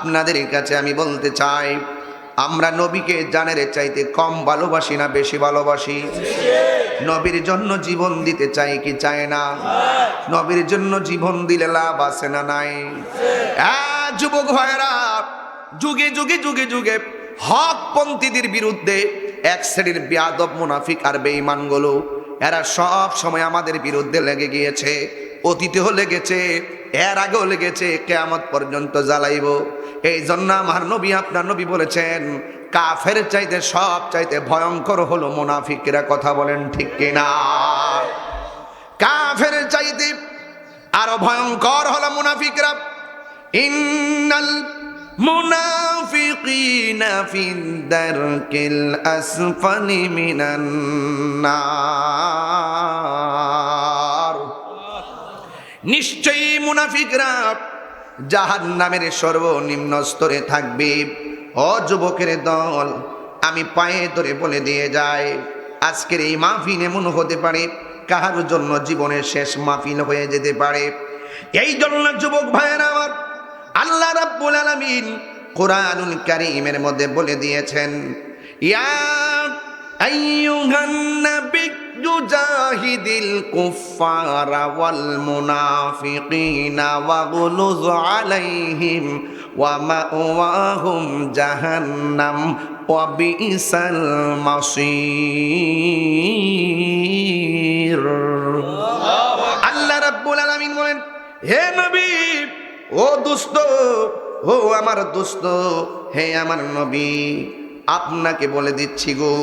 আপনাদের কাছে আমি বলতে চাই, আমরা নবীকে জানের চাইতে কম ভালোবাসি না বেশি ভালোবাসি? নবীর জন্য জীবন দিতে চাই কি চাই না? নবীর জন্য জীবন দিলে লাভ আছে না নাই? যুবক ভাইরা, যুগে যুগে যুগে যুগে হকপন্থীদের বিরুদ্ধে এক শ্রেণীর বেয়াদব মুনাফিক আর বেঈমানগুলো এরা সব সময় আমাদের বিরুদ্ধে লেগে গিয়েছে। অতীতেও লেগেছে, এর আগেও লেগেছে, কিয়ামত পর্যন্ত জ্বালাইব। এই জন্য আমার নবী, আপনার নবী বলেছেন, কাফের চাইতে সব চাইতে ভয়ঙ্কর হলো মুনাফিকরা। কথা বলেন ঠিক কিনা? কাফের চাইতে আরো ভয়ঙ্কর হলো মুনাফিকরা। ইন্নাল মুনাফিকিনা ফিদ দারকিল আসফালি মিনান নার। নিশ্চয়ই মুনাফিকরা জাহান্নামের সর্বনিম্ন স্তরে থাকবে। ও যুবকের দল, আমি পায়ে ধরে বলে দিয়ে যাই, আজকের এই মাহফিল এমন হতে পারে কাহার জন্য জীবনের শেষ মাহফিল হয়ে যেতে পারে। এই জন্য যুবক ভাইয়েরা আমার, আল্লাহ রাব্বুল আলামিন কোরআনুল কারীমের মধ্যে বলে দিয়েছেন, ইয়া আইয়ুহান নাবিয়্যু জাহিদিল কুফফারা ওয়াল মুনাফিকিনা ওয়াগলুজ আলাইহিম ওয়া মাওয়াহুম জাহান্নাম ওয়া বিইসাল মাসীর। আল্লাহ রাব্বুল আলামিন বলেন, হে নবী, ও দুষ্ট, ও আমার দুষ্ট, হে আমার নবী, আপনাকে বলে দিচ্ছি গো,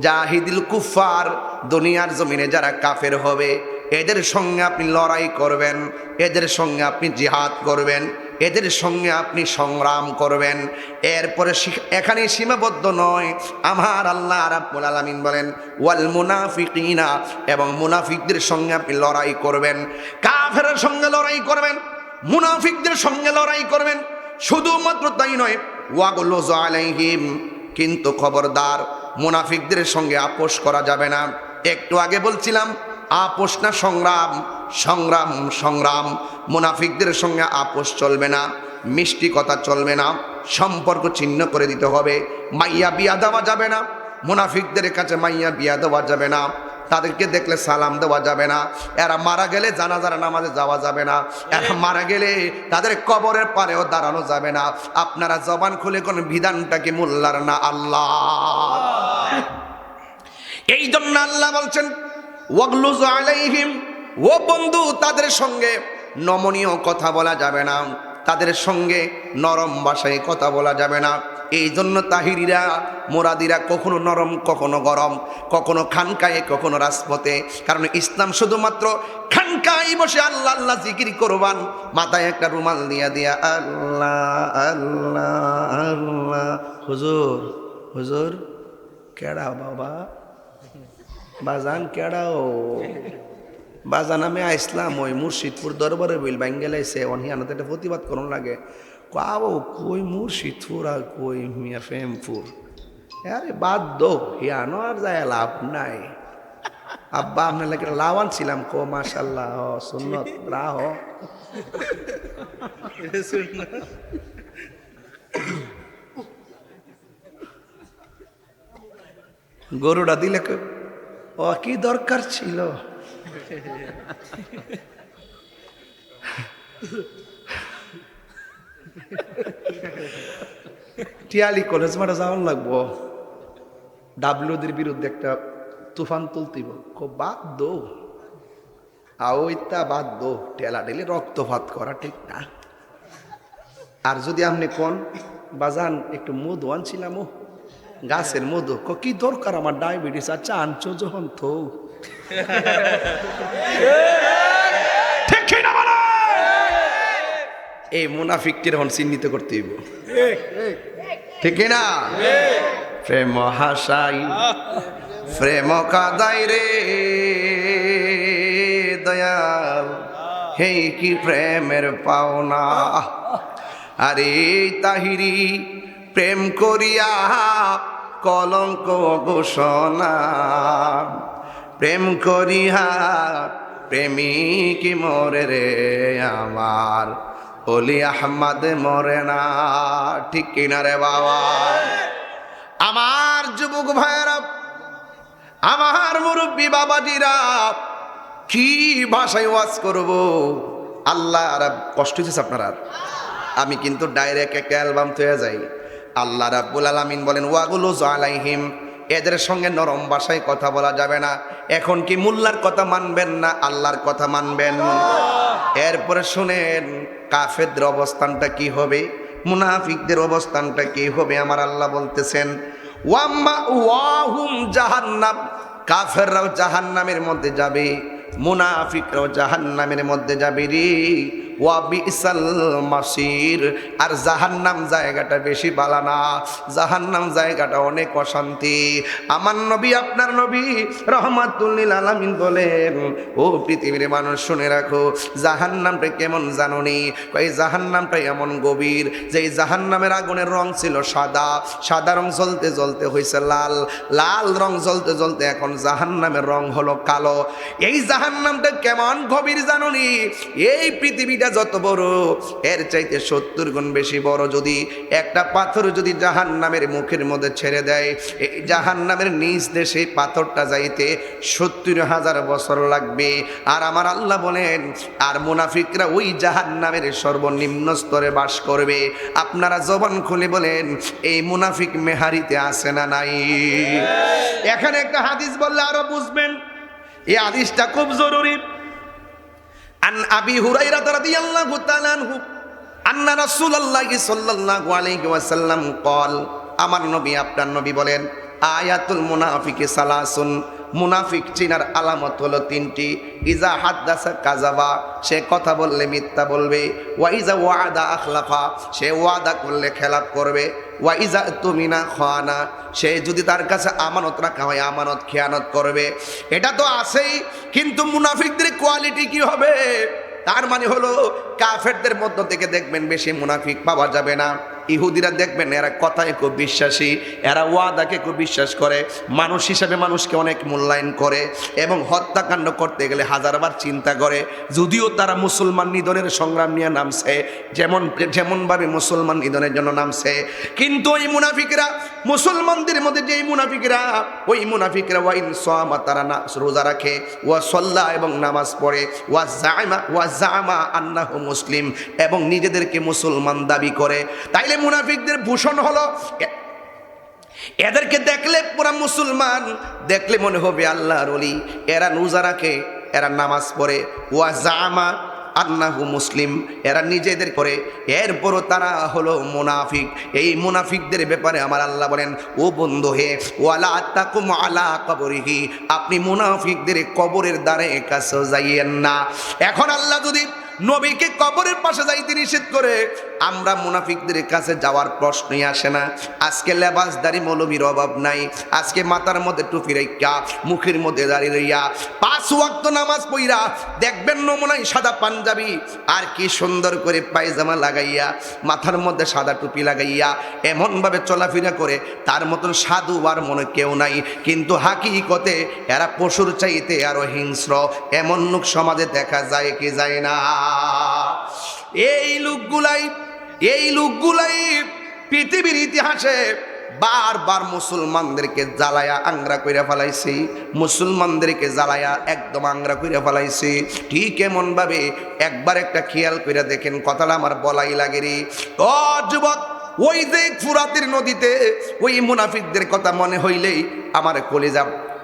জাহিদুল কুফার, দুনিয়ার জমিনে যারা কাফের হবে এদের সঙ্গে আপনি লড়াই করবেন, এদের সঙ্গে আপনি জিহাদ করবেন, এদের সঙ্গে আপনি সংগ্রাম করবেন। এরপরে এখানে সীমাবদ্ধ নয়, আমার আল্লাহ রাব্বুল আলামিন বলেন ওয়াল মুনাফিকিনা, এবং মুনাফিকদের সঙ্গে আপনি লড়াই করবেন। কাফেরের সঙ্গে লড়াই করবেন, মুনাফিকদের সঙ্গে লড়াই করবেন। শুধুমাত্র তাই নয়, ওয়াগলুজ আলাইহিম, কিন্তু খবরদার মুনাফিকদের সঙ্গে আপোষ করা যাবে না। একটু আগে বলছিলাম আপোষ না সংগ্রাম, সংগ্রাম সংগ্রাম। মুনাফিকদের সঙ্গে আপোষ চলবে না, মিষ্টি কথা চলবে না, সম্পর্ক ছিন্ন করে দিতে হবে। মাইয়া বিয়া দেওয়া যাবে না, মুনাফিকদের কাছে মাইয়া বিয়া দেওয়া যাবে না, তাদেরকে দেখলে সালাম দেওয়া যাবে না, এরা মারা গেলে জানাজার নামাজে যাওয়া যাবে না, এরা মারা গেলে তাদের কবরের পারেও দাঁড়ানো যাবে না। আপনারা জবান খুলে কোন বিধানটাকে মোল্লার না আল্লাহ। এই জন্য আল্লাহ বলছেন ওয়াগলুজ আলাইহিম, ও বন্ধু, তাদের সঙ্গে নমনীয় কথা বলা যাবে না, তাদের সঙ্গে নরম ভাষায় কথা বলা যাবে না। এই জন্য তাহিরিরা, মোরাদিরা কখনো নরম, কখনো গরম, কখনো খানকায়ে, কখনো রাজপথে। কারণ ইসলাম শুধুমাত্র খানকায় বসে আল্লাহ আল্লাহ জিকির করবান, মাথায় একটা রুমাল দিয়া দিয়া আল্লাহ আল্লাহ আল্লাহ। হুজুর, হুজুর কেডা বাবা, বাজান কেডাও বাজান, আমি আইসলাম ওই মুর্শিদপুর দরবারে বইল বাঙ্গেলাইছে, অনহিয়ানাতে একটা প্রতিবাদ করুন লাগে। কাও কই মুর্শিদপুর আর কই মিয়া ফেমপুর, আরে বাদ দো, হিয়ানো আর যায় লাভ নাই। আব্বা আপনার লাগে লাভান ছিলাম, কো মাশাল্লাহ সুন্নত রাহ। গরুটা দিলে ও কি দরকার ছিল? টিয়ালি কলেজ মাঠে যাওয়ার লাগবো, ডাব্লিউদের বিরুদ্ধে একটা তুফান তুলতিব, বাদ দো আওইতা, বাদ দো, টেলা টেলে রক্তপাত করা ঠিক না। আর যদি আপনি কোন বাজান একটু মধু আনছিলাম, ও গাছের মধু, কি দরকার আমার ডায়াবেটিস, আচ্ছা আনছো যখন তো এই মুনাফিকটির হন চিহ্নিত করতে হইব, ঠিক না? প্রেম হাসাই প্রেম কাদাই রে দয়াল, হে কি প্রেমের পাওনা। আরে তাহিরি প্রেম করিয়া কলঙ্ক ঘোষণা, প্রেম করিয়া প্রেমিক মরে রে আমার, অলি আহমদ মরে না, ঠিক কিনা রে বাবা? আমার যুবক ভাইয়েরা, আমার মুরব্বী বাবাজিরা, কি ভাষায় ওয়াজ করব? আল্লাহ কষ্ট হচ্ছে আপনার? আর আমি কিন্তু ডাইরেক্ট একটা অ্যালবাম তৈরি যাই। আল্লাহ রাব্বুল আলামিন বলেন ওয়াগুলো আলাইহিম, এদের সঙ্গে নরম ভাষায় কথা বলা যাবে না। এখন কি মোল্লার কথা মানবেন না আল্লাহর কথা মানবেন? এরপরে শুনেন কাফেরদের অবস্থানটা কি হবে, মুনাফিকদের অবস্থানটা কি হবে। আমার আল্লাহ বলতেছেন ওয়াম্মা ওয়াহুম জাহান্নাম, কাফেররাও জাহান্নামের মধ্যে যাবে, মুনাফিকরাও জাহান্নামের মধ্যে যাবে রে। ওয়া বিসাল মাসির, আর জাহান্নাম জায়গাটা বেশি ভালো না, জাহান্নাম জায়গাটা অনেক অশান্তি। আমার নবী, আপনার নবী রহমাতুল লিল আলামিন বলেন, ও পৃথিবীর মানুষ শুনে রাখো, জাহান্নামটা কেমন জানোনি? এই জাহান্নামটা এমন গভীর যে এই জাহান্নামের আগুনের রং ছিল সাদা, সাদা রং জ্বলতে জ্বলতে হয়েছে লাল, লাল রং জ্বলতে জ্বলতে এখন জাহান্নামের রং হলো কালো। এই জাহান্নামটা কেমন গভীর জানোনি? এই পৃথিবীটা যত বড়, এর চাইতে 70 গুণ বেশি বড়। যদি একটা পাথর যদি জাহান্নামের মুখের মধ্যে ছেড়ে দেয়, এই জাহান্নামের নিচ দিয়ে সেই পাথরটা যাইতে 70,000 বছর লাগবে। আর আমার আল্লাহ বলেন, আর মুনাফিকরা ওই জাহান্নামের সর্বনিম্ন স্তরে বাস করবে। আপনারা জবান খুলে বলেন, এই মুনাফিক মেহারিতে আছে না নাই? এখানে একটা হাদিস বললে আরো বুঝবেন, এই হাদিসটা খুব জরুরি। আন আবি হুরায়রা রাদিয়াল্লাহু তাআলা আনহু আন্না রাসূলুল্লাহি সাল্লাল্লাহু আলাইহি ওয়াসাল্লাম ক্বাল, আমার নবী, আপনার নবী বলেন, আয়াতুল মুনাফিকি সালাসুন, মুনাফিক চিনার আলামত হলো 3টি। ইজা হাদ্দাসা কাযাবা, সে কথা বললে মিথ্যা বলবে। ওয়া ইজা ওয়াদা আখলাফা, সে ওয়াদা করলে খেলাপ করবে। ওয়া ইজা তুমিনা খানা, সে যদি তার কাছে আমানত রাখা হয় আমানত খেয়ানত করবে। এটা তো আছেই, কিন্তু মুনাফিকদের কোয়ালিটি কি হবে? তার মানে হলো কাফেরদের মধ্য থেকে দেখবেন বেশি মুনাফিক পাওয়া যাবে না। ইহুদিরা দেখবেন এরা কথায় খুব বিশ্বাসী, এরা ওয়াদাকে খুব বিশ্বাস করে, মানুষ হিসাবে মানুষকে অনেক মূল্যায়ন করে এবং হত্যাকাণ্ড করতে গেলে হাজারবার চিন্তা করে। যদিও তারা মুসলমান নিধনের সংগ্রাম নিয়ে নামছে, যেমনভাবে মুসলমান নিধনের জন্য নামছে, কিন্তু ওই মুনাফিকরা, মুসলমানদের মধ্যে যেই মুনাফিকরা, ওই মুনাফিকরা ওয়াইন সামা, তারা না রোজা রাখে, ওয়া সাল্লা, এবং নামাজ পড়ে, ওয়া জামা আন্নাহু মুসলিম, এবং নিজেদেরকে মুসলমান দাবি করে। তাইলে মুনাফিকদের ভূষণ হলো, এদেরকে দেখলে পুরা মুসলমান, দেখলে মনে হবে আল্লাহর ওলি। এরা রোজা রাখে, এরা নামাজ পড়ে, ওয়া জামা আন্নাহু মুসলিম, এরা নিজেদের করে, এরপরও তারা হলো মুনাফিক। এই মুনাফিকদের ব্যাপারে আমার আল্লাহ বলেন, ও বন্ধু হে, ওয়ালা তাকুম আলা কবরিহি, আপনি মুনাফিকদের কবরের দ্বারে কাছে যাইয়েন না। এখন আল্লাহ যদি নবীকে কবরের পাশে যাইতে নিষেধ করে, আমরা মুনাফিকদের কাছে যাওয়ার প্রশ্নই আসে না। আজকে লেবাসদারি মৌলবীর অভাব নাই, আজকে মাথার মধ্যে টুপি রাইখা, মুখের মধ্যে দাঁড়িয়ে রইয়া, 5 ওয়াক্ত নামাজ পড়া, দেখবেন নমুনায় সাদা পাঞ্জাবি আর কি সুন্দর করে পায়জামা লাগাইয়া, মাথার মধ্যে সাদা টুপি লাগাইয়া এমনভাবে চলাফেরা করে, তার মতন সাধু আর মনে কেউ নাই। কিন্তু হাকিকতে এরা পশুর চাইতে আরো হিংস্র, এমন লোক সমাজে দেখা যায় কি যায় না? এই লোকগুলাই পৃথিবীর ইতিহাসে বারবার মুসলমানদেরকে জ্বালায়া আংরা কইরা ফেলাইছে, মুসলমানদেরকে জ্বালায়া একদম আংরা কইরা ফেলাইছে। ঠিক এমন ভাবে একবার একটা খেয়াল কইরা দেখেন, কথাটা আমার বলাই লাগে রে। ও যুবক, ওই যে ফুরাতের নদীতে ওই মুনাফিকদের কথা মনে হইলেই আমার কলিজা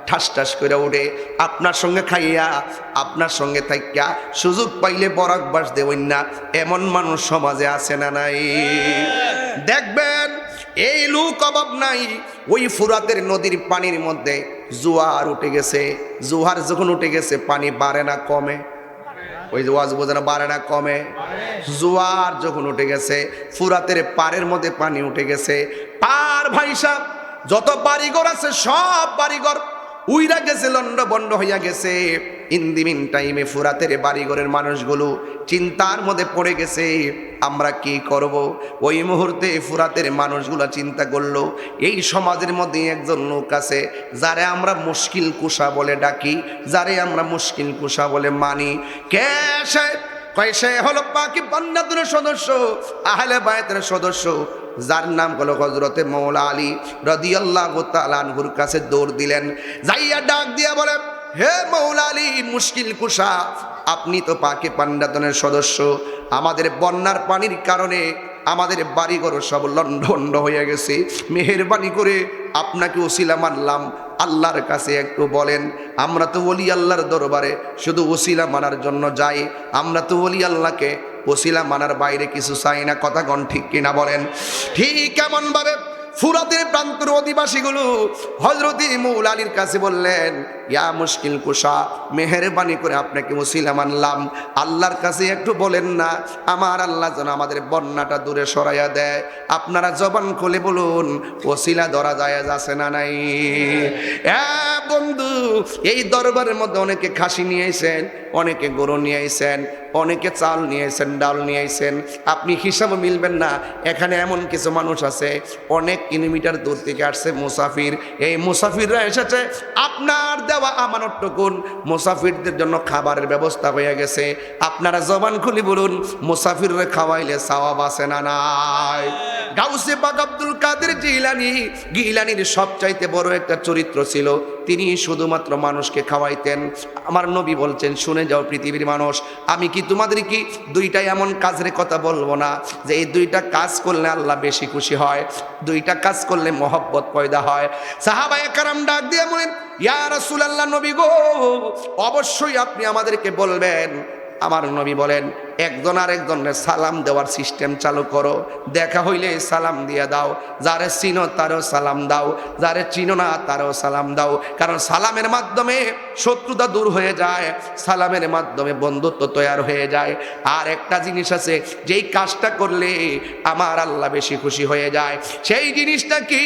ঠাস ঠাস করে ওঠে। আপনার সঙ্গে খাইয়া, আপনার সঙ্গে থাইকা সুযোগ পাইলে বরাক বাস দেবেন না, এমন মানুষ সমাজে আছে না নাই? দেখবেন এই লোক অভাব নাই। ওই ফুরাতের নদীর পানির মধ্যে জোয়ার উঠে গেছে, জোয়ার যখন উঠে গেছে পানি বাড়ে না কমে? ওই যে ওয়াজ বোঝানো, বাড়ে না কমে? জোয়ার যখন উঠে গেছে, ফুরাতের পাড়ের মধ্যে পানি উঠে গেছে, পার ভাইসা যত বাড়িঘর আছে সব বাড়িঘর উইরা গেছে, লন্ড বন্ড হইয়া গেছে। ইন দি মিন টাইমে ফুরাতের বাড়িঘরের মানুষগুলো চিন্তার মধ্যে পড়ে গেছে, আমরা কি করব? ওই মুহূর্তে ফুরাতের মানুষগুলো চিন্তা করলো, এই সমাজের মধ্যে একজন লোক আছে যারে আমরা মুশকিল কুশা বলে ডাকি, যারে আমরা মুশকিল কুশা বলে মানি। কে সে? কয় সে হলো পাকি বান্দাদের সদস্য, আহলে বায়তের সদস্য, যার নাম হলো হযরতে মওলা আলী রাদিয়াল্লাহু তাআলা আনহুর কাছে দৌড় দিলেন, যাইয়া ডাক দিয়া বলে, হে মওলা আলী মুশকিল কুশা, আপনি তো পাকি বান্দাদের সদস্য, আমাদের বন্যার পানির কারণে আমাদের বাড়িঘর সব লন্ডভন্ড হয়ে গেছে, মেহেরবানি করে আপনাকে ওসিলা মানলাম, আল্লাহর কাছে একটু বলেন। আমরা তো ওলি আল্লাহর দরবারে শুধু ওসিলা মানার জন্য যাই, আমরা তো ওলি আল্লাহকে ওসিলা মানার বাইরে কিছু চাই না। কথা গণ ঠিক কিনা বলেন? ঠিক কেমন ভাবে ফুরাতের প্রান্তর অধিবাসীগুলো হযরত মওলা আলীর কাছে বললেন, ইয়া মুশকিল কুশা, মেহেরবানি করে আপনাকে ওসিলা মানলাম, আল্লাহর কাছে একটু বলেন না আমার আল্লাহ যেন আমাদের বন্যাটা দূরে সরাইয়া দেয়। আপনারা জবান খুলে বলুন, ওসিলা ধরা যায় আছে না নাই? বন্ধু, এই দরবারের মধ্যে অনেকে খাসি নিয়ে আইছেন, অনেকে গরু নিয়ে আইছেন, অনেকে চাল নিয়ে আইছেন, ডাল নিয়ে আইছেন, আপনি হিসাব মিলবেন না। এখানে এমন কিছু মানুষ আছে অনেক কিলোমিটার দূর থেকে আসছে মুসাফির, এই মুসাফিররা এসেছে আপনার দেওয়া আমানতটুকুন মুসাফিরদের জন্য খাবারের ব্যবস্থা হয়ে গেছে। আপনারা জবান খুলি বলুন, মুসাফিররা খাওয়াইলে সওয়াব আছে না নাই? গাউসে পাক আব্দুল কাদের গিলানির সবচাইতে বড় একটা চরিত্র ছিল, তিনি শুধুমাত্র মানুষকে খাওয়াইতেন। আমার নবী বলছেন, শুনে যাও পৃথিবীর মানুষ, আমি কি তোমাদের কি দুইটা এমন কাজের কথা বলবো না যে এই দুইটা কাজ করলে আল্লাহ বেশি খুশি হয়, দুইটা কাজ করলে মহব্বত পয়দা হয়। সাহাবায়ে কেরাম ডাক দিয়ে বলেন, ইয়া রাসূলুল্লাহ, নবী গো, অবশ্যই আপনি আমাদেরকে বলবেন। আমার নবী বলেন, একজন আরেকজনের সালাম দেওয়ার সিস্টেম চালু করো, দেখা হইলে সালাম দিয়ে দাও, যারে চিনো তারও সালাম দাও, যারে চিনো না তারও সালাম দাও, কারণ সালামের মাধ্যমে শত্রুতা দূর হয়ে যায়, সালামের মাধ্যমে বন্ধুত্ব তৈরি হয়ে যায়। আর একটা জিনিস আছে, যেই কাজটা করলে আমার আল্লাহ বেশি খুশি হয়ে যায়, সেই জিনিসটা কি?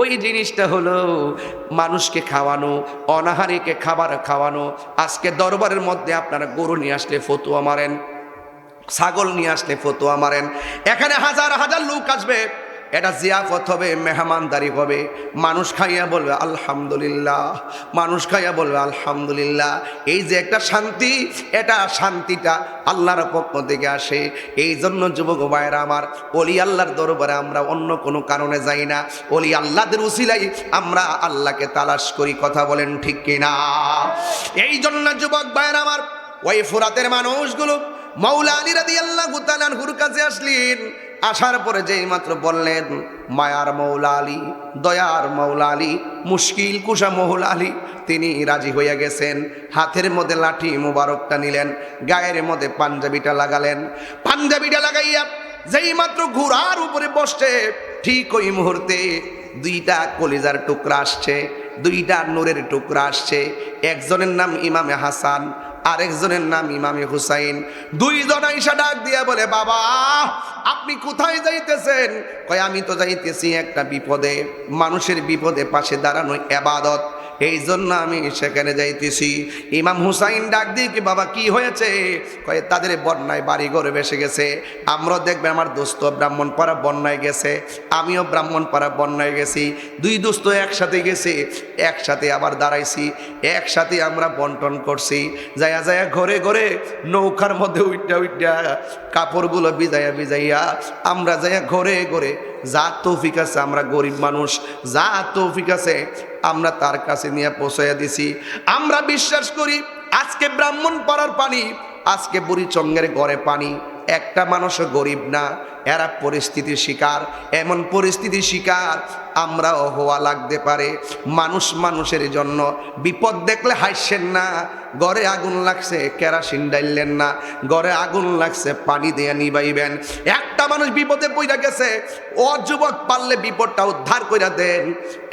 ওই জিনিসটা হলো মানুষকে খাওয়ানো, অনাহারীকে খাবার খাওয়ানো। আজকে দরবারের মধ্যে আপনারা গরু নিয়ে আসলে ফতুয়া মারেন, ছাগল নিয়ে আসলে ফতুয়া মারেন, এখানে হাজার হাজার লোক আসবে, এটা জিয়াফত হবে, মেহমানদারি হবে, মানুষ খাইয়া বলবে আলহামদুলিল্লাহ, মানুষ খাইয়া বলবে আলহামদুলিল্লাহ। এই যে একটা শান্তি, এটা শান্তিটা আল্লাহর পক্ষ থেকে আসে। এই জন্য যুবক ভাইয়েরা আমার, ওলি আল্লাহর দরবারে আমরা অন্য কোনো কারণে যাই না, ওলি আল্লাহদের উসিলাই আমরা আল্লাহকে তালাশ করি। কথা বলেন ঠিক কিনা? এই জন্য যুবক ভাইয়েরা আমার, ওই ফুরাতের মানুষগুলো মওলা আলী রাদিয়াল্লাহু তাআলা আনহুর কাছে আসলেন। আসার পরে যেই মাত্র বললেন, মায়ার মওলা আলী, দয়ার মওলা আলী, মুশকিল কুশা মওলা আলী, তিনি রাজি হইয়া গেছেন। হাতের মধ্যে লাঠি মুবারকটা নিলেন, গায়ের মধ্যে পাঞ্জাবিটা লাগালেন। পাঞ্জাবিটা লাগাইয়া যেই মাত্র ঘোড়ার উপরে বসছে, ঠিক ওই মুহূর্তে দুইটা কলিজার টুকরা আসছে, দুইটা নূরের টুকরা আসছে। একজনের নাম ইমামে হাসান, আরেকজনের নাম ইমামে হুসাইন। দুইজন আইসা ডাক দিয়া বলে, বাবা আপনি কোথায় যাইতেছেন? কয়, আমি তো যাইতেছি একটা বিপদে, মানুষের বিপদে পাশে দাঁড়ানো ইবাদত, এই জন্য আমি সেখানে যাইতেছি। ইমাম হুসাইন ডাক দিয়ে, কি বাবা কি হয়েছে? কয়, তাদের বন্যায় বাড়ি ঘর ভেসে গেছে। আমরাও দেখবে, আমার দোস্ত ব্রাহ্মণপাড়া বন্যায় গেছে, আমিও ব্রাহ্মণপাড়া বন্যায় গেছি, দুই দোস্ত একসাথে গেছি, একসাথে আবার দাঁড়াইছি, একসাথে আমরা বন্টন করছি। যাইয়া যাইয়া ঘরে ঘরে নৌকার মধ্যে উইটা উইটা কাপড়গুলো ভিজাইয়া ভিজাইয়া আমরা যাইয়া ঘরে ঘরে, যা তৌফিক আছে, আমরা গরিব মানুষ, যা তৌফিক আছে আমরা তার কাছে নিয়ে পৌঁছাইয়া দিছি। আমরা বিশ্বাস করি আজকে ব্রাহ্মণপাড়ার পানি, আজকে বুড়িচঙ্গের ঘরে পানি, একটা মানুষও গরিব না, এরা পরিস্থিতির শিকার। এমন পরিস্থিতির শিকার আমরাও হওয়া লাগতে পারে। মানুষ মানুষের জন্য বিপদ দেখলে হাসছেন না, ঘরে আগুন লাগছে কেরাসিন ডাইলেন না, ঘরে আগুন লাগছে পানি দিয়ে নিবাইবেন। একটা মানুষ বিপদে পড়ে গেছে, ও যুবক পারলে বিপদটা উদ্ধার করে দেন।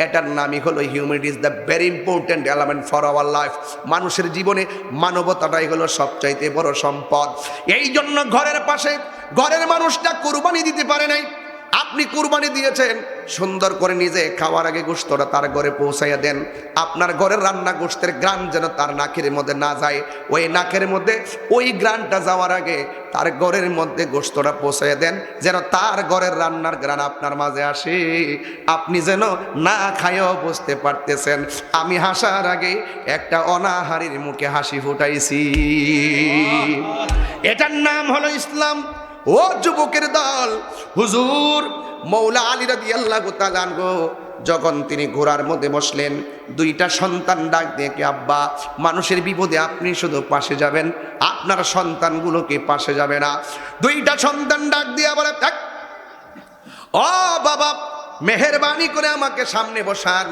এটার নামই হলো humanity is the very important element for our life. মানুষের জীবনে মানবতাটাই হলো সবচাইতে বড় সম্পদ। এই জন্য ঘরের পাশে ঘরের মানুষটা কুরবানি দিতে পারে নাই, আপনি কুরবানি দিয়েছেন, সুন্দর করে নিজে খাওয়ার আগে গোশতটা তার ঘরে পৌঁছাইয়া দেন। আপনার ঘরের রান্না গোশতের গ্রান যেন তার নাকের মধ্যে না যায়, ওই নাকের মধ্যে ওই গ্রানটা যাওয়ার আগে তার ঘরের মধ্যে গোশতটা পৌঁছাইয়া দেন, যেন তার ঘরের রান্নার গ্রান আপনার মাঝে আসে। আপনি যেন না খাইয়াও বুঝতে পারতেছেন আমি হাসার আগে একটা অনাহারীর মুখে হাসি ফুটাইছি। এটার নাম হলো ইসলাম। ও যুবকের দল, হুজুর মৌলা আলী রাদিয়াল্লাহু তাআলা আনহু যখন তিনি ঘোড়ার মধ্যে বসলেন, দুইটা সন্তান ডাক দিয়ে কি আব্বা, মানুষের বিপদে আপনি শুধু পাশে যাবেন, আপনার সন্তানগুলোকে পাশে যাবে না। দুইটা সন্তান ডাক দিয়ে বলে, ও বাবা, মেহেরবানি করে আমাকে সামনে বসান,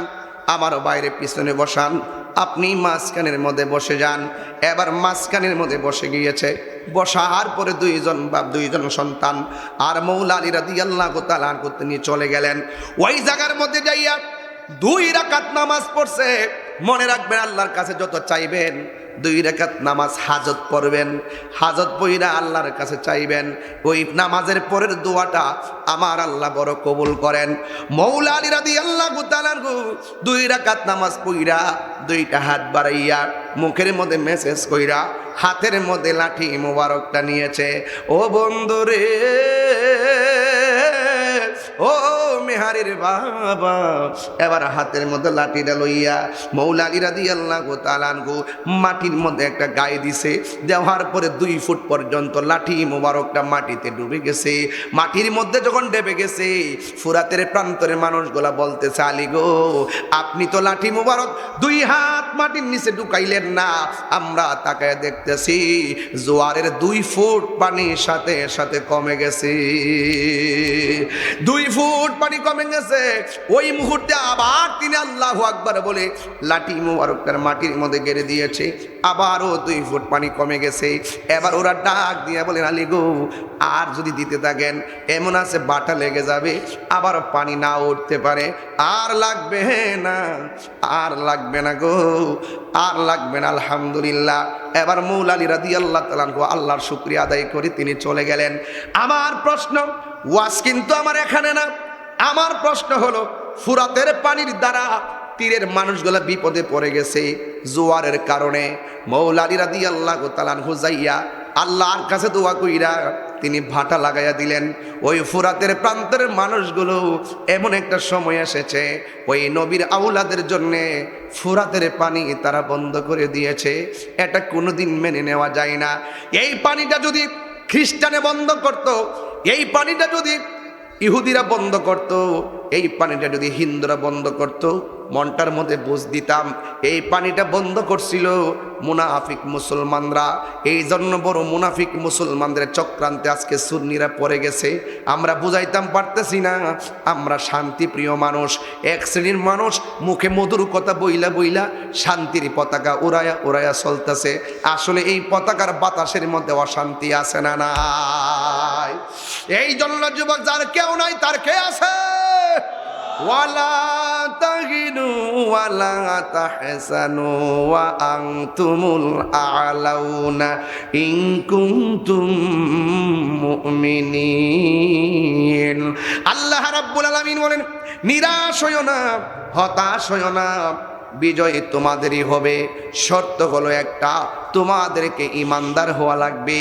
আমার বাইরে পিছনে বসান, আপনি মাঝখানের মধ্যে বসে যান। এবার মাঝখানের মধ্যে বসে গিয়েছে। বসার পরে দুইজন সন্তান আর মৌলা আলী রাদিয়াল্লাহু তাআলা আনহু তিনি চলে গেলেন। ওই জায়গার মধ্যে যাইয়া 2 রাকাত নামাজ পড়ছে। মনে রাখবেন, আল্লাহর কাছে যত চাইবেন 2 রাকাত নামাজ হাজত পড়বেন, হাজত পইরা আল্লাহর কাছে চাইবেন। ওই নামাজের পরের দোয়াটা আমার আল্লাহ বড় কবুল করেন। মৌলা আলী রাদিয়াল্লাহু তাআলা 2 রাকাত নামাজ পইরা 2টা হাত বাড়াইয়া মুখের মধ্যে মেসেজ কইরা হাতের মধ্যে লাঠি মোবারকটা নিয়েছে। ও বন্ধুরে, ও মেহারের বাবা, এবার হাতের মধ্যে লাঠিটা লইয়া মৌলা আলী রাদিয়াল্লাহু তাআলা আনহু মাটির মধ্যে একটা গায়ে দিছে। দেওয়ার পরে 2 ফুট পর্যন্ত লাঠি মোবারকটা মাটিতে ডুবে গেছে। মাটির মধ্যে যখন ডুবে গেছে, ফুরাতের প্রান্তরের মানুষগুলা বলতেছে, আলী গো, আপনি তো লাঠি মোবারক 2 হাত মাটির নিচে ঢুকাইলেন না। আমরা তাকায় দেখতেছি জোয়ারের 2 ফুট পানির সাথে সাথে কমে গেছে। 2 ফুট পানি কমে গেছে। ওই মুহূর্তে আবার তিনি আল্লাহু আকবার বলে লাঠি মুবারকটার মাটির মধ্যে গেড়ে দিয়েছে। আবারও 2 ফুট পানি কমে গেছে। এবার ওরা ডাক দিয়ে বলেন, আলী গো, আর যদি দিতে থাকেন এমন আছে বাটা লেগে যাবে, আবার পানি না উঠতে পারে, আর লাগবে না, আর লাগবে না গো, আর লাগবে না। আলহামদুলিল্লাহ। এবার মৌলা আলী রাদিয়াল্লাহু তাআলা আল্লাহর শুকরিয়া আদায় করে তিনি চলে গেলেন। আমার প্রশ্ন, ওয়াজ কিন্তু আমার এখানে না, আমার প্রশ্ন হলো, ফুরাতের পানির দ্বারা তীরের মানুষগুলা বিপদে পড়ে গেছে জোয়ারের কারণে। মৌলা আলী রাদিয়াল্লাহু তাআলা যাইয়া আল্লাহর কাছে দোয়া কইরা তিনি ভাটা লাগাইয়া দিলেন। ওই ফুরাতের প্রান্তের মানুষগুলো এমন একটা সময় এসেছে, ওই নবীর আউলাদের জন্যে ফুরাতের পানি তারা বন্ধ করে দিয়েছে। এটা কোনোদিন মেনে নেওয়া যায় না। এই পানিটা যদি খ্রিস্টানে বন্ধ করত, এই পানিটা যদি ইহুদিরা বন্ধ করত, এই পানিটা যদি হিন্দুরা বন্ধ করত, মনটার মধ্যে বুঝ দিতাম এই পানিটা বন্ধ করছিল মুনাফিক মুসলমানরা। এই জন্য বড় মুনাফিক মুসলমানদের চক্রান্তে আজকে সুন্নিরা পড়ে গেছে। আমরা বুঝাইতাম পারতেছি না, আমরা শান্তিপ্রিয় মানুষ, এক শ্রেণীর মানুষ মুখে মধুর কথা বইলা বইলা শান্তির পতাকা উড়ায়া উড়ায়া চলতেছে। আসলে এই পতাকার বাতাসের মধ্যে অশান্তি আছে না নাই? এই জন্য যুবক, যার কেউ নাই তার কে আছে? ওয়ালা তাহিনু ওয়ালা তাহসানু ওয়া আনতুমুল আ'লাউনা ইন কুনতুম মুমিনিন। আল্লাহ রাব্বুল আলামিন বলেন, নিরাশ হইও না, হতাশ হইও না, বিজয় তোমাদেরই হবে। শর্ত হলো একটা, তোমাদেরকে ইমানদার হওয়া লাগবে।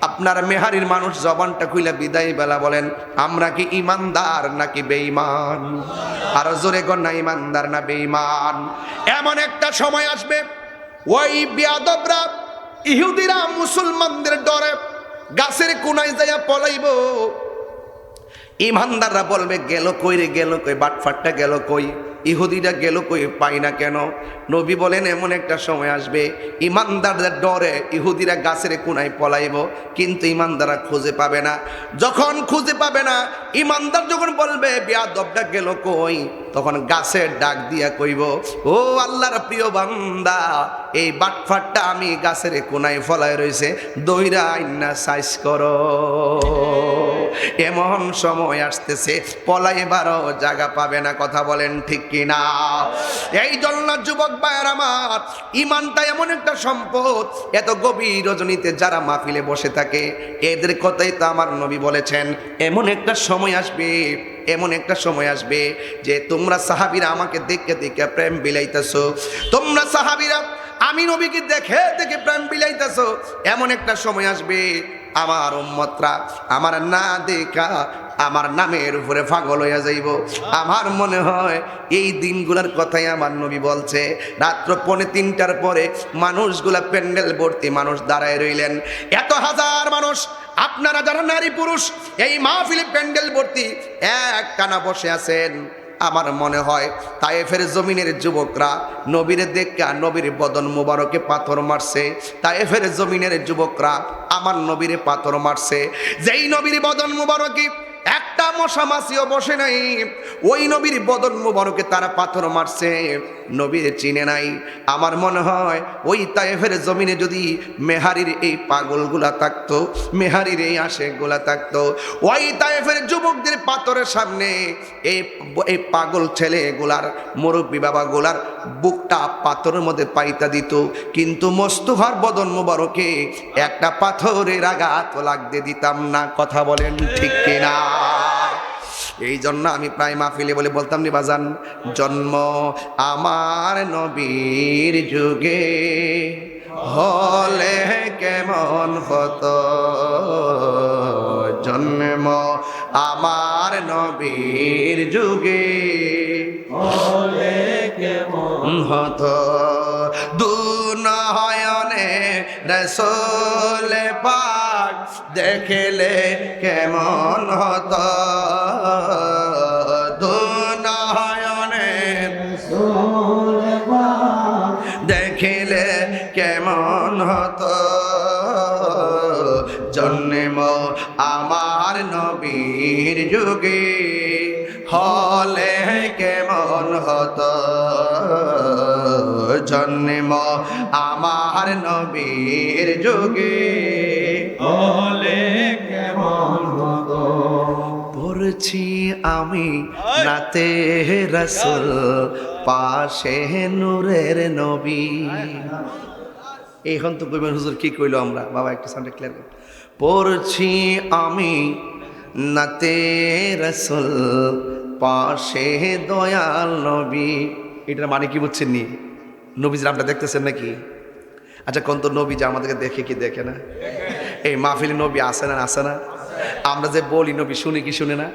আপনার মেহারির মানুষ জবানটা খুইলা বিদায় বেলা বলেন, আমরা কি ইমানদার নাকি বেঈমান? আর জোরে কর না, ইমানদার না বেঈমান? এমন একটা সময় আসবে, ওই বিয়াদবরা ইহুদিরা মুসলমানদের ডরে গাছের কোনায় যাইয়া পলাইব। ইমানদাররা বলবে, গেল কই রে, গেল কই, বাটফাটটা গেল কই, ইহুদিরা গেল কই, পাই না কেন? নবী বলেন, এমন একটা সময় আসবে ইমানদারদের ডরে ইহুদিরা গাছের কোনায় পলাইব, কিন্তু ইমানদাররা খুঁজে পাবে না। যখন খুঁজে পাবে না, ইমানদার যখন বলবে বিয়াদবটা গেল কই, তখন গাছের ডাক দিয়া কইব, ও আল্লাহর প্রিয় বান্দা, এই বাটফাটটা আমি গাছের কোনায় ফলায় রয়েছে, দইরা আইনা সাইজ করো। এমন সময় আসতেছে পলাইবারও জায়গা পাবে না। কথা বলেন ঠিক কিনা? এই জন্য যুবক ভাইয়ের আমার, ইমানটা এমন একটা সম্পদ, এত গভীর রজনীতে যারা মাহফিলে বসে থাকে এদের কথাই তো আমার নবী বলেছেন, এমন একটা সময় আসবে, এমন একটা সময় আসবে যে তোমরা সাহাবীরা আমাকে দেখে দেখে প্রেম বিলাইতেছো, তোমরা সাহাবীরা আমি নবীকে দেখে দেখে প্রেম বিলাইতেছো, এমন একটা সময় আসবে আমার উম্মতরা আমার না দেখা আমার নামের উপরে পাগল হইয়া যাইব। আমার মনে হয় এই দিনগুলোর কথাই আমার নবী বলছে। রাত্র 2:45 পরে মানুষগুলা প্যান্ডেল ভর্তি মানুষ দাঁড়ায় রইলেন, এত হাজার মানুষ, আপনারা যারা নারী পুরুষ এই মাহফিলে প্যান্ডেল ভর্তি এক টানা বসে আছেন। আমার মনে হয় তায়েফের জমিনের যুবকরা নবীরে দেখা নবীর বদন মুবারকে পাথর মারছে। তায়েফের জমিনের যুবকরা আমার নবীরে পাথর মারছে। যেই নবীর বদন মুবারকে একটা মশা মাছিও বসে নাই, ওই নবীর বদন মুবারকে তারা পাথর মারছে, নবীর চিনে নাই। আমার মনে হয় ওই তায়েফের জমিনে যদি মেহারির এই পাগলগুলা থাকতো, মেহারির এই আশেকগুলা থাকতো, ওই তায়েফের যুবকদের পাথরের সামনে এই পাগল ছেলেগুলার মুরব্বী বাবাগুলার বুকটা পাথরের মধ্যে পাইতা দিত, কিন্তু মোস্তফার বদন মুবারকে একটা পাথরের আঘাত লাগতে দিতাম না। কথা বলেন ঠিক কিনা? এই জন্য আমি প্রায় মাহফিলে বলে বলতাম নি বাজান, জন্ম আমার নবীর যুগে হলে কেমন হতো, জন্ম আমার নবীর যুগে হলে কেমন হতো, দুনয়নে রাসূল পাক দেখলে কেমন হতো, দুনয়নে রাসূল পাক দেখলে কেমন হতো, জন্ম আমার নবীর যুগে হলে কেমন হতো, জন্ম আমার নবীর যুগে হলে কেমন হতো। পড়ছি আমি নাতে রাসূল পাশে নূরের নবী। এখন তো কইবেন হুজুর কি কইলো আমরা, বাবা একটু সাউন্ডটা ক্লিয়ার করুন। পড়ছি আমি নাতে রাসূল পাশে দয়াল নবী, এটার মানে কি বুঝছেন নি? নবীজি আপনারা দেখতেছেন নাকি? আচ্ছা কোন তো নবী যে আমাদেরকে দেখে কি দেখে না? এই মাহফিলে নবী আসে না আসে না? আমরা যে বলি নবী শুনি কি শুনে না?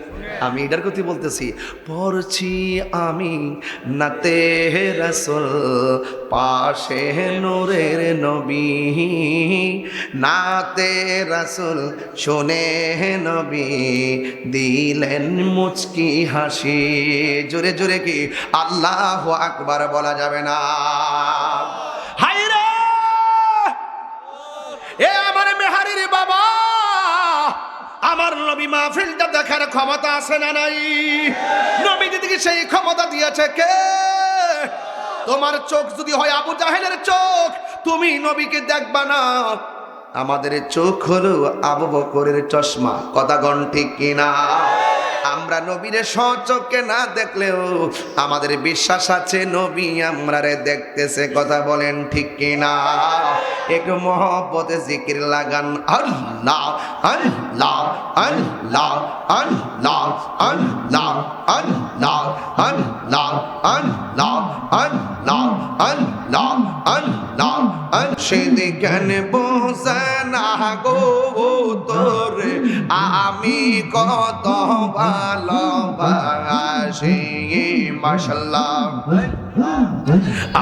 আমি এটার কথা বলতেছি। পড়ছি আমি নাতে রাসূল পাশে নূরের নবী, নাতে রাসূল শুনে নবী দিলেন মুচকি হাসি। জোরে জোরে কি আল্লাহু আকবার বলা যাবে না? হায় রে এ আমার মেহারির বাবা, আমার নবী মাহফিলটা দেখার ক্ষমতা আছে না নাই? নবী দিদিকে সেই ক্ষমতা দিয়েছে কে? তোমার চোখ যদি হয় আবু জাহেলের চোখ, তুমি নবীকে দেখবা না। আমাদের চোখ হলো আবু বকরের চশমা। কথা গণ ঠিক কিনা? আমরা নবীরে সচক্ষে না দেখলেও আমাদের বিশ্বাস আছে নবী আমরারে দেখতেছে। কথা বলেন ঠিক কিনা? একটু মহব্বতে জিকির লাগান, আল্লাহ আল্লাহ আল্লাহ আল্লাহ আল্লাহ আল্লাহ আল্লাহ আল্লাহ আল্লাহ আল্লাহ আল্লাহ সেদিকেন বোঝে না গো তোরে আমি কত ভালোবাসি। মাশাআল্লাহ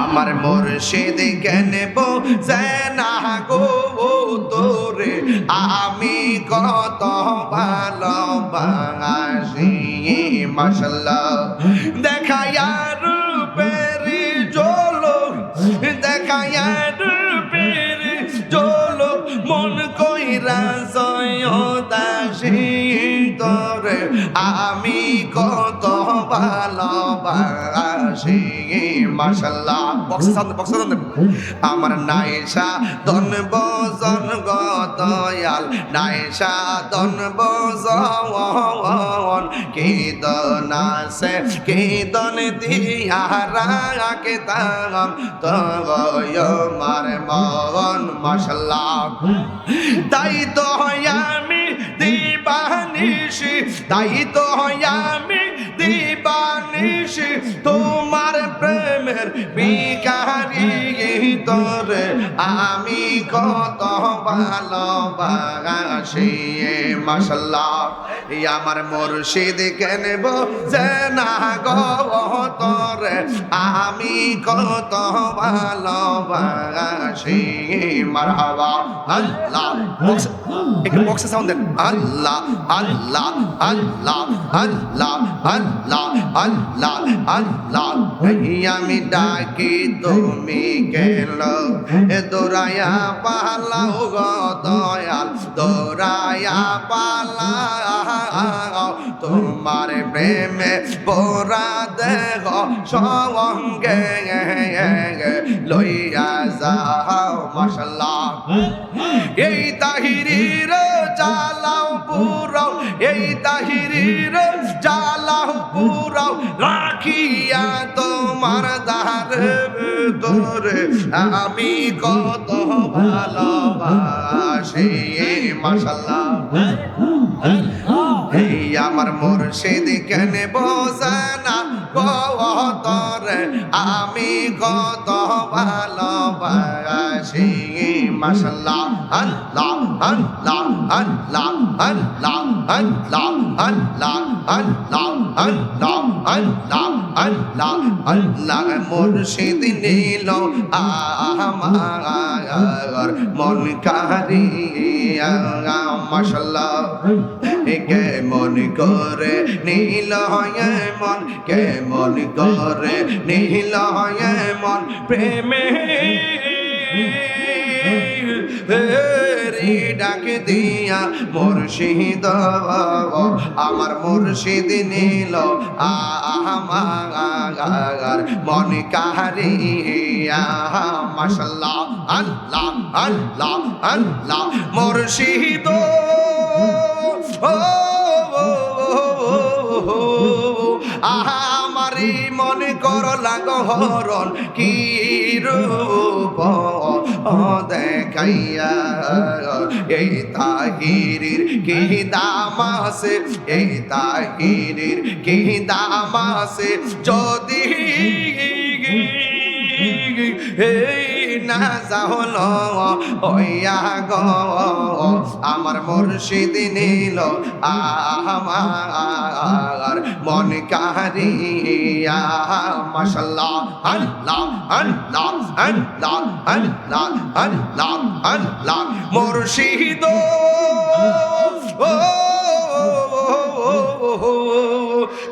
আমার মুর্শিদ কেন বোঝে না গো তোরে আমি কত ভালোবাসি। মাশাআল্লাহ দেখায়া রূপের ঝলক, দেখায়া রূপের ঝলক মন কইরা জয়দাসী তোরে আমি কত ভালোবাসি। বাসি মাশাআল্লাহ বক্স সাউন্ড আমার নাইসা দন বজন গদয়াল নাইসা দন বজন কি দনাসে কি দন দিয়া রাকে তাম তয় মার মন মাশাআল্লাহ তাই তো আমি দিবানিশি তাই তো আমি দিবানিশি তোমার প্রেমের ভিখারি তোরে আমি কত ভালোবাসি মাশাআল্লাহ আমার মুর্শিদ কেন বোঝে না গো তোরে আমি কত ভালোবাসি মারহাবা আল্লাহ একটু বক্সে সাউন্ড দেন আল্লাহ আল্লাহ আল্লাহ আল্লাহ আল্লাহ আল্লাহ আল্লাহ আমি ডাকি তুমি কেন দৌড়াইয়া পালাও গো দয়াল দৌড়াইয়া পালাও তোমার প্রেমে পোরা দেহ সঙ্গে লইয়া যাও মাশাআল্লাহ এই তাহিরির জালাও পুরাও এই তাহিরির জালাও পুরাও রাখিয়া তোমার দার তোরে আমি কত ভালোবাসি মাশাআল্লাহ এই আমার মুর্শিদ কেন বোঝে না গো তোরে আমি কত ভালোবাসি মাশাআল্লাহ আল্লাহ আল্লাহ আল্লাহ আল্লাহ আল্লাহ আল্লাহ আল্লাহ আল্লাহ আল্লাহ আল্লাহ আল্লাহ মুর্শিদ নীল আমার মন কারিয়া মাশাআল্লাহ কেমন করে নীল মন কেমন করে নীল মন প্রেমে ডাক দিয়া মুর্শিদ আমার মুর্শিদ নীল আমার মন কারিয়া মাশাআল্লাহ আল্লাহ আল্লাহ আল্লাহ মুর্শিদ আমারি মনে কর লাগো হরণ কি রূপ দেখাইয়া এই তাহিরির কি দাম আছে এই তাহিরির কি দাম আছে যদি না যাহল ওইয়া গো আমার মুর্শিদ নীল আমার মন কারিয়া মাশাআল্লাহ আল্লাহ আল্লাহ আল্লাহ আল্লাহ আল্লাহ আল্লাহ মুর্শিদ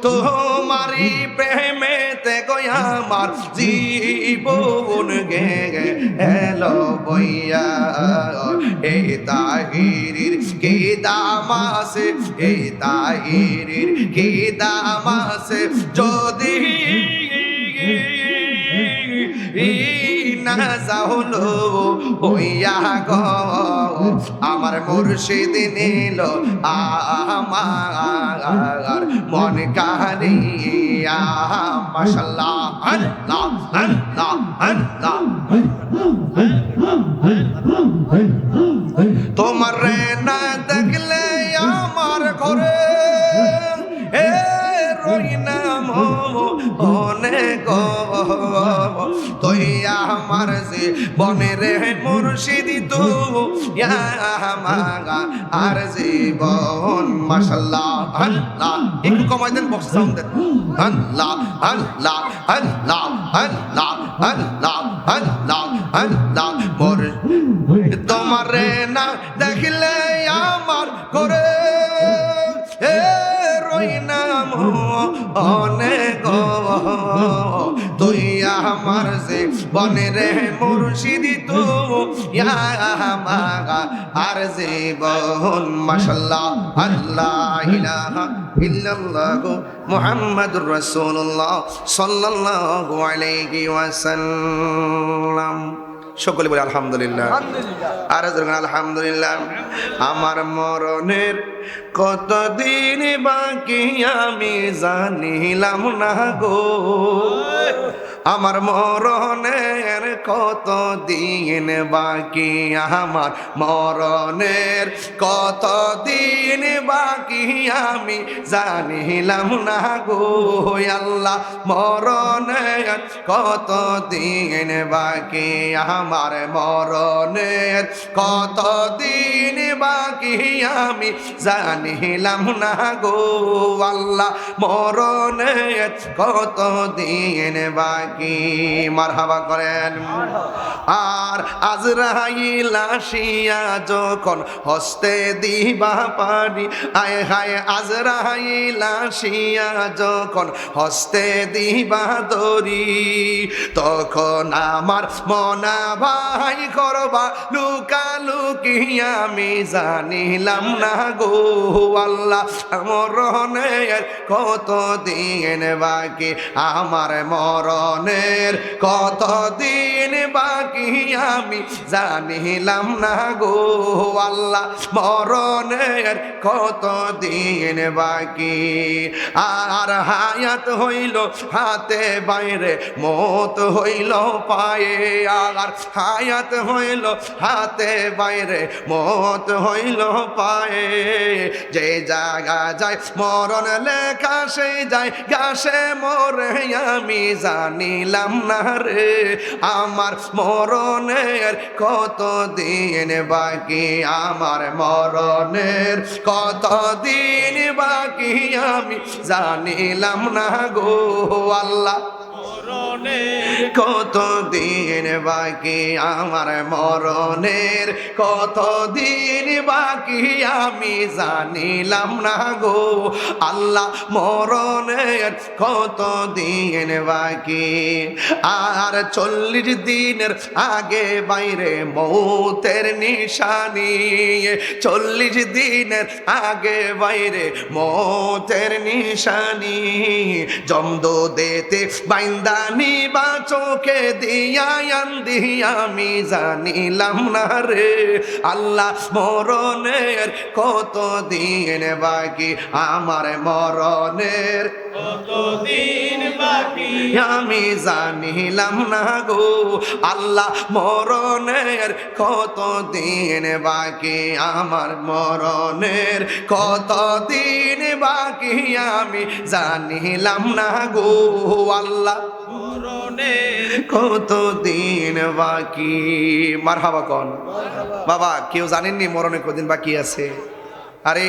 তোমারি প্রেমেতে গো আমার জীবন গে এলো বইয়া এই তাহিরির কি দাম আছে এই তাহিরির কি দাম আছে যদি না যাহলো হইয়া গো আমার মুর্শিদ নীল আমার মন কারিয়া মাশাআল্লাহ আল্লাহ আল্লাহ আল্লাহ তোমার না দেখলে আমার ঘরে রই না অনেক তুই আমার যে বনের মুর্শিদ তো আর জীবন মাশাআল্লাহ আল্লাহ একটু কমাই দেন বক্স সাউন্ড দেন আল্লাহ আল্লাহ আল্লাহ আল্লাহ আল্লাহ আল্লাহ আল্লাহ মোর তোমার না দেখলে আমার করে রই না অনেক তুই আমার যে বনের মুর্শিদ তু আর জীবন মাশাআল্লাহ আল্লাহ ইলাহা ইল্লাল্লাহু মুহাম্মাদুর রাসূলুল্লাহ সাল্লাল্লাহু আলাইহি ওয়াসাল্লাম। সকলে বলে আলহামদুলিল্লাহ, আর আলহামদুলিল্লাহ। আমার মরণের কতদিন বাকি আমি জানিলাম না গো, আমার মরণের কত দিন বাকি, আমার মরণের কত দিন বাকি আমি জানিলাম না গো আল্লাহ, মরণের কত দিন বাকি, আমার মরণের কত দিন বাকি আমি জানিলাম না গো আল্লাহ, মরণের কত দিন বাকি। মারহাবা করেন। আর আজরাইল আসিয়া যখন হস্তে দিবা পারি, আয় হায় আজরাইল আসিয়া যখন হস্তে দিবা দরি, তখন আমার মনা ভাই করবা লুকালুকি আমি জানিলাম না গো আল্লাহ, মরণের কত দিন বাকি, আমার মরণের কত দিন বাকি আমি জানিলাম না গো আল্লাহ, মরণের কত দিন বাকি। আর হায়াত হইল হাতে বাইরে, মত হইল পায়ে, আর হায়াত হইল হাতে বাইরে, মত হইল পায়ে, যে জায়গা যায় মরণ লেখা সেই যায় গাছে মরে আমি জানিলাম না রে, আমার মরণের কত দিন বাকি, আমার মরণের কত দিন বাকি আমি জানিলাম না গো আল্লাহ, কত দিন বাকি, আমার মরণের কত দিন বাকি আমি জানিলাম না গো আল্লাহ, মরণের কত দিন বাকি। আর 40 দিনের আগে বাইরে মৌতের নিশানি, 40 দিনের আগে বাইরে মৌতের নিশানি, জমদো দেতে বাইন্দানি বা চোখে দিয়া আন্দি আমি জানিলাম না রে আল্লাহ, মরণের কত দিন বাকি, আমার মরণের কত দিন বাকি আমি জানিলাম না গো আল্লাহ, মরণের কত দিন বাকি, আমার মরণের কত দিন বাকি আমি জানিলাম না গো আল্লাহ, মরণের কত দিন বাকি। মারহাবা কোন বাবা, কেউ জানেননি মরণের কতদিন বাকি আছে? আরে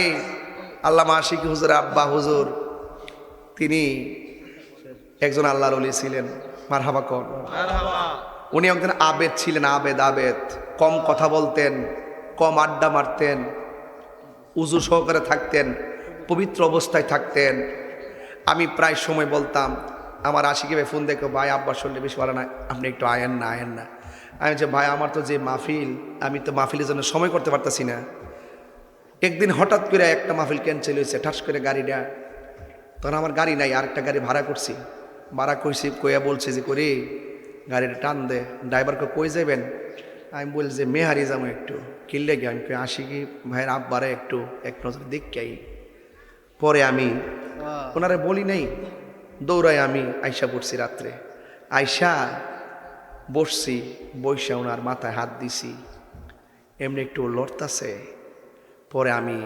আল্লামা আশিকি হুজুর আব্বা হুজুর তিনি একজন আল্লাহর ওলি ছিলেন। মারহাবা কোন। উনি একজন আবেদ ছিলেন, আবেদ আবেদ, কম কথা বলতেন, কম আড্ডা মারতেন, উজু সহকারে থাকতেন, পবিত্র অবস্থায় থাকতেন। আমি প্রায় সময় বলতাম আমার আশিকি ভাই ফোন দেখো, ভাই আব্বার শরীরে বেশি ভালো না, আপনি একটু আয়েন না আয়েন না। আমি যে ভাই আমার তো যে মাহফিল, আমি তো মাহফিলের জন্য সময় করতে পারতাছি না। একদিন হঠাৎ করে একটা মাহফিল ক্যান্সেল হয়েছে, ঠাস করে গাড়িটা, তখন আমার গাড়ি নাই, আরেকটা গাড়ি ভাড়া করছি, কইয়া বলছে যে করে গাড়িটা টান দে। ড্রাইভারকে কই যাবেন? আমি বলি যে মেহারি যাবো একটু, কিনলে গিয়ে আমি আশিকি ভাইয়ের আব্বারে একটু এক নজর দেখি। পরে আমি ওনারে বলি নাই, দৌড়ায় আমি আয়সা পড়ছি রাত্রে, আয়সা বসছি, বৈশা ওনার মাথায় হাত দিছি, এমনি একটু লড়তাছে। পরে আমি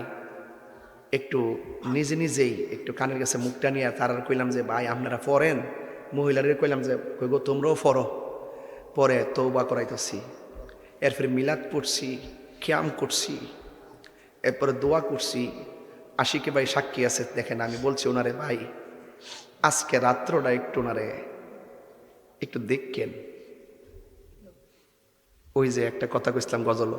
একটু নিজে নিজেই একটু কানের কাছে মুখটা নিয়ে তারা কইলাম যে ভাই আপনারা পড়েন, মহিলাদের কইলাম যে কই গো তোমরাও পড়ো। পরে তওবা করাইতেছি, এরপরে মিলাদ পড়ছি, খিয়াম করছি, এরপরে দোয়া করছি। আশিকি ভাই সাক্ষী আছে, দেখেন আমি বলছি ওনারে ভাই আজকে রাত্রটা একটু ওনারে একটু দেখেন। ওই যে একটা কথা কইছিলাম গজল,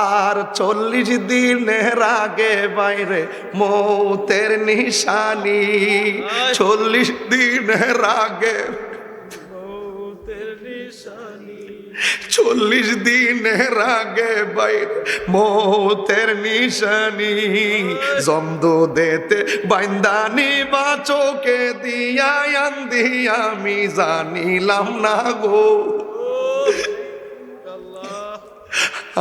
আর 40 দিনের আগে বাইরে মৌতের নিশানি, 40 দিনের আগে 40 দিনের আগে বাইরে মৌতের নিশানি জমদু দেতে বাইন্দানি বা চোখে দিয়া আন্দি আমি জানিলাম না গো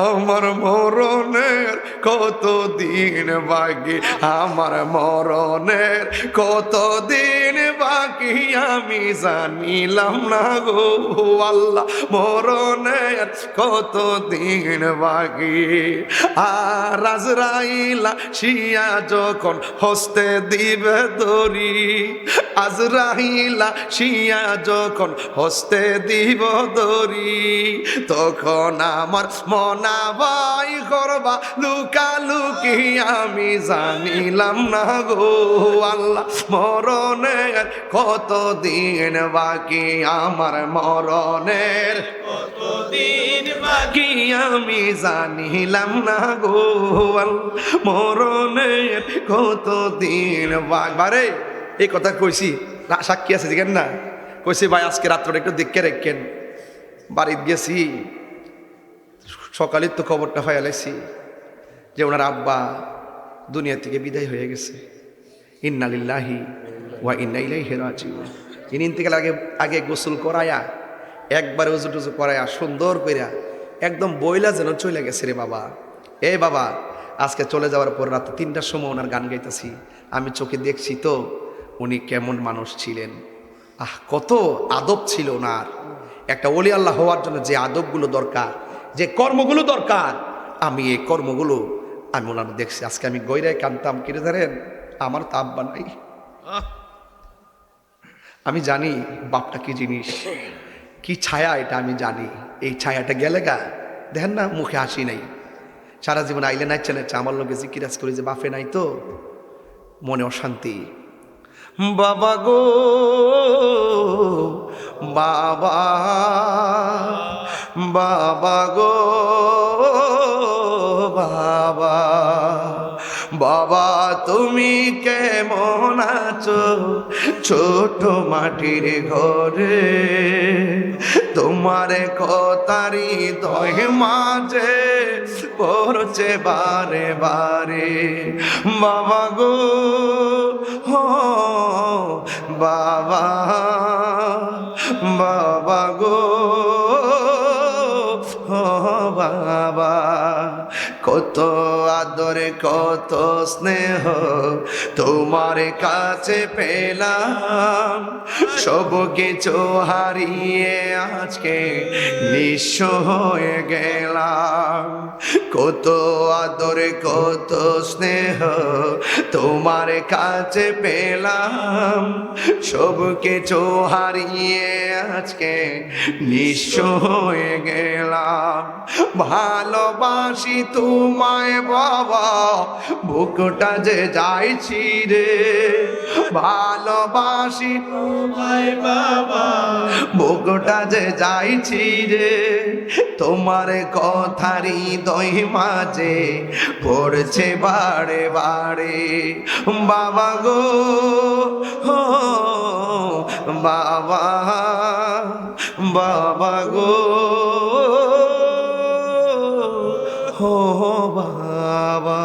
আমার মরণের কত দিন বাকি আমার মরণের কত দিন বাকি আমি জানিলাম না গো আল্লাহ মরণের কত দিন বাকি আর আজরাইলা শিয়া যখন হস্তে দিবে দড়ি আজরাইলা শিয়া যখন হস্তে দিব দড়ি তখন আমার মনা ভাই করবা লুকালুকি আমি জানিলাম না গো আল্লাহ মরণের কত দিন বাকি আমার মরণের কত দিন বাকি আমি জানিলাম না গো আল্লাহ মরণের কত দিন বাকি এই কথা কইছি সাক্ষী আছে দেখেন না কইছি ভাই আজকে রাত্রে একটু দেখে রেখেন বাড়িতে গেছি সকালে তো খবরটা ফাইলাইছি যে ওনার আব্বা দুনিয়া থেকে বিদায় হয়ে গেছে ইন্না লিল্লাহি ওয়া ইন্না ইলাইহি রাজিউন ইন্তেকাল আগে গোসল করায়া একবার উজু টুজু করায়া সুন্দর কইরা একদম বইলা যেন চলে গেছে রে বাবা এ বাবা আজকে চলে যাওয়ার পর রাত 3টার সময় ওনার গান গাইতেছি আমি চোখে দেখছি তো উনি কেমন মানুষ ছিলেন কত আদব ছিল ওনার একটা ওলি আল্লাহ হওয়ার জন্য যে আদবগুলো দরকার যে কর্মগুলো দরকার আমি এই কর্মগুলো আমি ওনার দেখছি আজকে আমি গইরায় কানতাম কিরে ধরেন আমার তো আব্বা নাই আমি জানি বাপটা কি জিনিস কি ছায়া এটা আমি জানি এই ছায়াটা গেলে গা দেখেন না মুখে হাসি নাই সারা জীবন আইলে নাইচ্ছে নাইচ্ছে আমার লোকে জিকিরাজ করি যে বাপে নাই তো মনে অশান্তি বাবা গো বাবা বাবা গো বাবা বাবা তুমি কেমন আছো ছোট মাটির ঘরে তোমার কথারি দয় মাঝে পড়ছে বারে বারে বাবা গো বাবা বাবা গো বাবা কত আদরে কত স্নেহ তোমার কাছে পেলাম সব কিছু হারিয়ে আজকে নিঃস্ব হয়ে গেলাম কত আদরে কত স্নেহ তোমার কাছে পেলাম সব কিছু হারিয়ে আজকে নিঃস্ব হয়ে গেলাম ভালোবাসি তোমায় বাবা বুকটা যে যাইছি রে ভালোবাসি তোমায় বাবা বুকটা যে যাইছি রে তোমার কথারি দই মাঝে পড়ছে বারে বারে বাবা গো বাবা বাবা গো বাবা